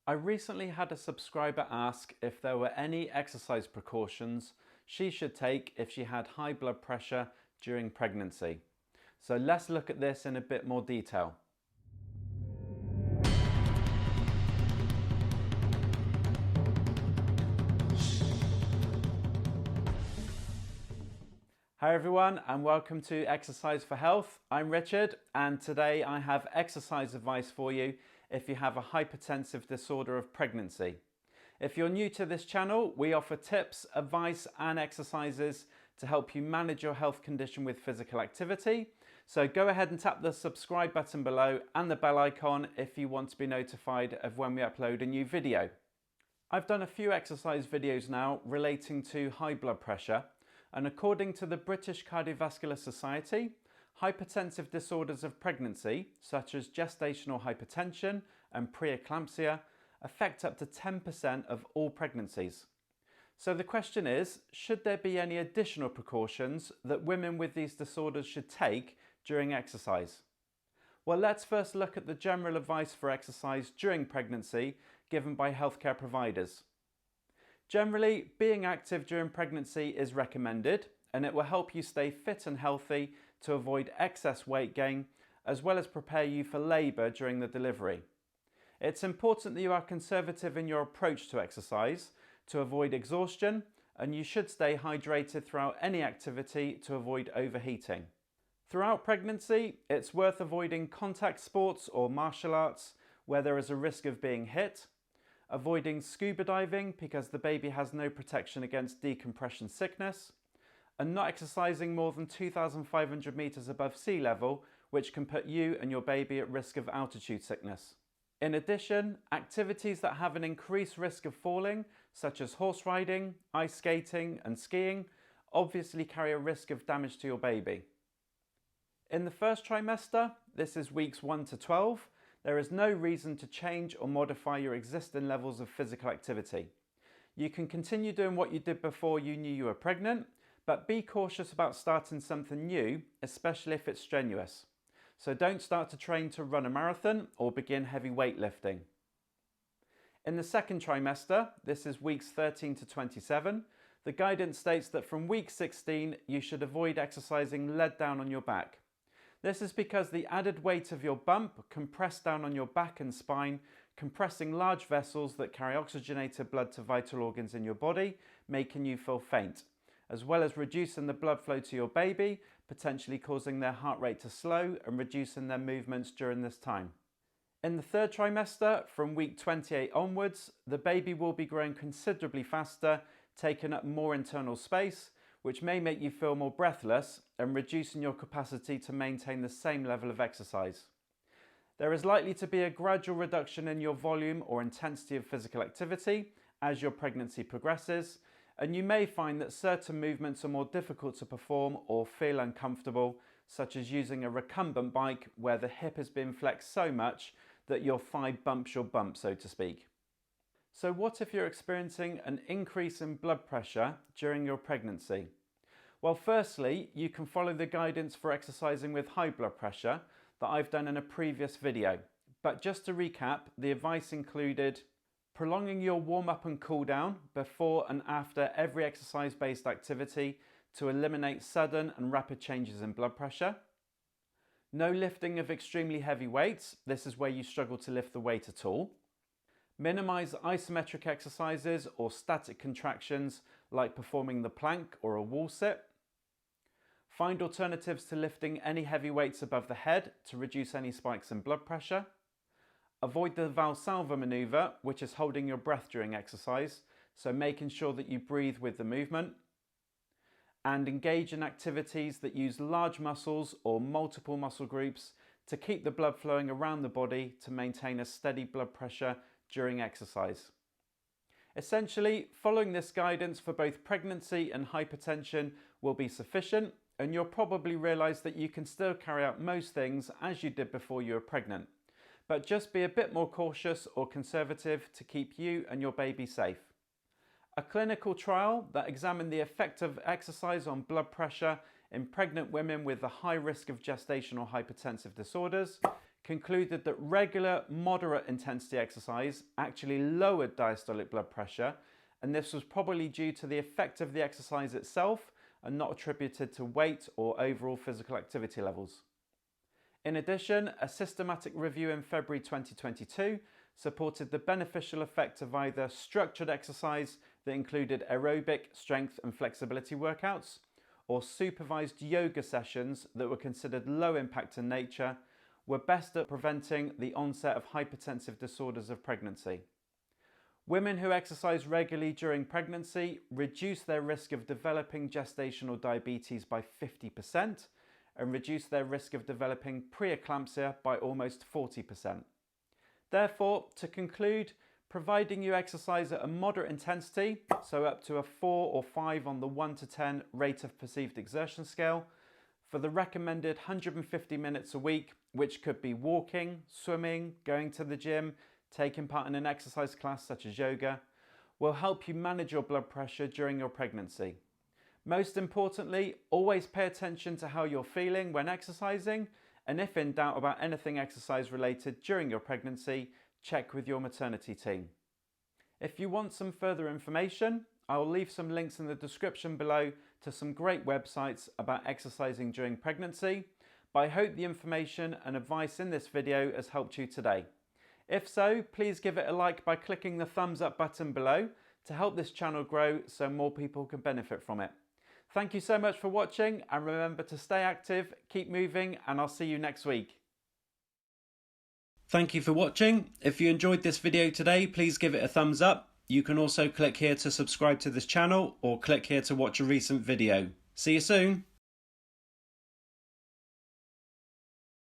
I recently had a subscriber ask if there were any exercise precautions she should take if she had high blood pressure during pregnancy. So let's look at this in a bit more detail. Hi everyone and welcome to Exercise for Health. I'm Richard and today I have exercise advice for you if you have a hypertensive disorder of pregnancy. If you're new to this channel, we offer tips, advice and exercises to help you manage your health condition with physical activity. So go ahead and tap the subscribe button below and the bell icon if you want to be notified of when we upload a new video. I've done a few exercise videos now relating to high blood pressure. And according to the British Cardiovascular Society, hypertensive disorders of pregnancy, such as gestational hypertension and preeclampsia, affect up to 10% of all pregnancies. So the question is, should there be any additional precautions that women with these disorders should take during exercise? Well, let's first look at the general advice for exercise during pregnancy given by healthcare providers. Generally, being active during pregnancy is recommended and it will help you stay fit and healthy to avoid excess weight gain, as well as prepare you for labour during the delivery. It's important that you are conservative in your approach to exercise to avoid exhaustion, and you should stay hydrated throughout any activity to avoid overheating. Throughout pregnancy, it's worth avoiding contact sports or martial arts where there is a risk of being hit. Avoiding scuba diving because the baby has no protection against decompression sickness, and not exercising more than 2,500 metres above sea level, which can put you and your baby at risk of altitude sickness. In addition, activities that have an increased risk of falling, such as horse riding, ice skating and skiing, obviously carry a risk of damage to your baby. In the first trimester, this is weeks 1 to 12, there is no reason to change or modify your existing levels of physical activity. You can continue doing what you did before you knew you were pregnant, but be cautious about starting something new, especially if it's strenuous. So don't start to train to run a marathon or begin heavy weightlifting. In the second trimester, this is weeks 13 to 27, the guidance states that from week 16 you should avoid exercising laid down on your back. This is because the added weight of your bump can press down on your back and spine, compressing large vessels that carry oxygenated blood to vital organs in your body, making you feel faint, as well as reducing the blood flow to your baby, potentially causing their heart rate to slow and reducing their movements during this time. In the third trimester, from week 28 onwards, the baby will be growing considerably faster, taking up more internal space, which may make you feel more breathless and reducing your capacity to maintain the same level of exercise. There is likely to be a gradual reduction in your volume or intensity of physical activity as your pregnancy progresses, and you may find that certain movements are more difficult to perform or feel uncomfortable, such as using a recumbent bike where the hip has been flexed so much that your thigh bumps your bump, so to speak. So what if you're experiencing an increase in blood pressure during your pregnancy? Well, firstly, you can follow the guidance for exercising with high blood pressure that I've done in a previous video. But just to recap, the advice included prolonging your warm-up and cool-down before and after every exercise-based activity to eliminate sudden and rapid changes in blood pressure. No lifting of extremely heavy weights. This is where you struggle to lift the weight at all. Minimize isometric exercises or static contractions like performing the plank or a wall sit. Find alternatives to lifting any heavy weights above the head to reduce any spikes in blood pressure. Avoid the Valsalva maneuver, which is holding your breath during exercise, so making sure that you breathe with the movement. And engage in activities that use large muscles or multiple muscle groups to keep the blood flowing around the body to maintain a steady blood pressure during exercise. Essentially, following this guidance for both pregnancy and hypertension will be sufficient, and you'll probably realise that you can still carry out most things as you did before you were pregnant, but just be a bit more cautious or conservative to keep you and your baby safe. A clinical trial that examined the effect of exercise on blood pressure in pregnant women with a high risk of gestational hypertensive disorders concluded that regular moderate intensity exercise actually lowered diastolic blood pressure, and this was probably due to the effect of the exercise itself and not attributed to weight or overall physical activity levels. In addition, a systematic review in February 2022 supported the beneficial effect of either structured exercise that included aerobic, strength and flexibility workouts, or supervised yoga sessions that were considered low impact in nature, were best at preventing the onset of hypertensive disorders of pregnancy. Women who exercise regularly during pregnancy reduce their risk of developing gestational diabetes by 50% and reduce their risk of developing preeclampsia by almost 40%. Therefore, to conclude, providing you exercise at a moderate intensity, so up to a 4 or 5 on the 1 to 10 rate of perceived exertion scale, for the recommended 150 minutes a week, which could be walking, swimming, going to the gym, taking part in an exercise class such as yoga, will help you manage your blood pressure during your pregnancy. Most importantly, always pay attention to how you're feeling when exercising, and if in doubt about anything exercise related during your pregnancy, check with your maternity team. If you want some further information, I'll leave some links in the description below to some great websites about exercising during pregnancy, but I hope the information and advice in this video has helped you today. If so, please give it a like by clicking the thumbs up button below to help this channel grow so more people can benefit from it. Thank you so much for watching, and remember to stay active, keep moving, and I'll see you next week. Thank you for watching. If you enjoyed this video today, please give it a thumbs up. You can also click here to subscribe to this channel or click here to watch a recent video. See you soon.